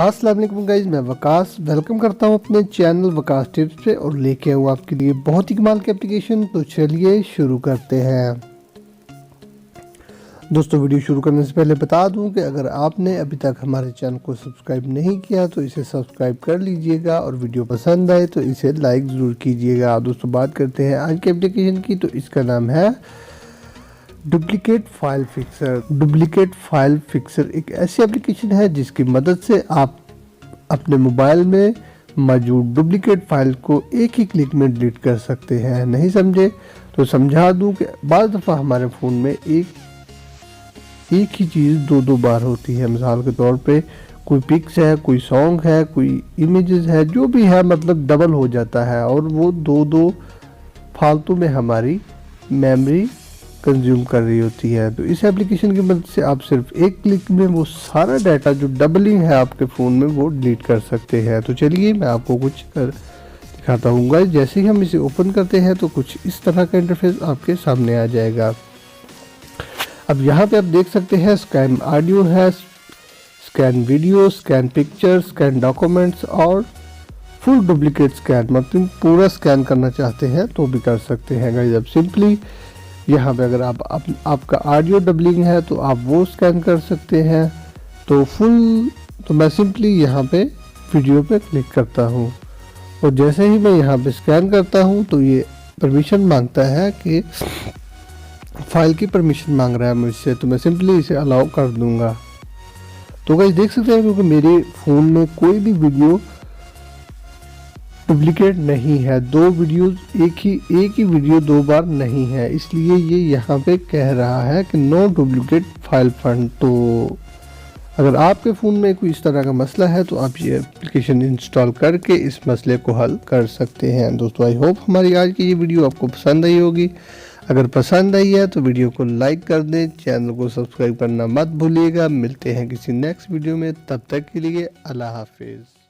अस्सलाम वालेकुम गाइस, मैं वकास वेलकम करता हूं अपने चैनल वकास टिप्स पे और लेके आऊँ आपके लिए बहुत ही कमाल की एप्लीकेशन। तो चलिए शुरू करते हैं। दोस्तों, वीडियो शुरू करने से पहले बता दूं कि अगर आपने अभी तक हमारे चैनल को सब्सक्राइब नहीं किया तो इसे सब्सक्राइब कर लीजिएगा और वीडियो पसंद आए तो इसे लाइक ज़रूर कीजिएगा। दोस्तों, बात करते हैं आज की एप्लीकेशन की। तो इसका नाम है duplicate file fixer. Duplicate file fixer एक ऐसी एप्लीकेशन है जिसकी मदद से आप अपने मोबाइल में मौजूद डुप्लीकेट फाइल को एक ही क्लिक में डिलीट कर सकते हैं। नहीं समझे तो समझा दूं कि बाज़ दफ़ा हमारे फ़ोन में एक ही चीज़ दो बार होती है। मिसाल के तौर पे कोई पिक्स है, कोई सॉन्ग है, कोई इमेजेस है, जो भी है मतलब डबल हो जाता है और वो दो फालतू में हमारी मेमोरी कंज्यूम कर रही होती है। तो इस एप्लीकेशन की मदद से आप सिर्फ एक क्लिक में वो सारा डाटा जो डबलिंग है आपके फ़ोन में वो डिलीट कर सकते हैं। तो चलिए मैं आपको कुछ दिखाता हूँ गाइस। जैसे ही हम इसे ओपन करते हैं तो कुछ इस तरह का इंटरफेस आपके सामने आ जाएगा। अब यहाँ पे आप देख सकते हैं स्कैन ऑडियो है, scan video, scan picture, scan documents और फुल डुप्लीकेट स्कैन। मतलब पूरा स्कैन करना चाहते हैं तो भी कर सकते हैं गाइस। अब सिंपली यहाँ पे अगर आपका ऑडियो डबलिंग है तो आप वो स्कैन कर सकते हैं। तो मैं सिंपली यहाँ पे वीडियो पे क्लिक करता हूँ और जैसे ही मैं यहाँ पे स्कैन करता हूँ तो ये परमिशन मांगता है कि फाइल की परमिशन मांग रहा है मुझसे। तो मैं सिंपली इसे अलाउ कर दूंगा। तो गाइस देख सकते हैं क्योंकि मेरे फ़ोन में कोई भी वीडियो डुप्लीकेट नहीं है। एक ही वीडियो दो बार नहीं है, इसलिए ये यहाँ पे कह रहा है कि नो डुप्लीकेट फाइल फंड। तो अगर आपके फ़ोन में कोई इस तरह का मसला है तो आप ये एप्लीकेशन इंस्टॉल करके इस मसले को हल कर सकते हैं। दोस्तों, आई होप हमारी आज की ये वीडियो आपको पसंद आई होगी। अगर पसंद आई है तो वीडियो को लाइक कर दें, चैनल को सब्सक्राइब करना मत भूलिएगा। मिलते हैं किसी नेक्स्ट वीडियो में, तब तक के लिए अल्लाह हाफिज़।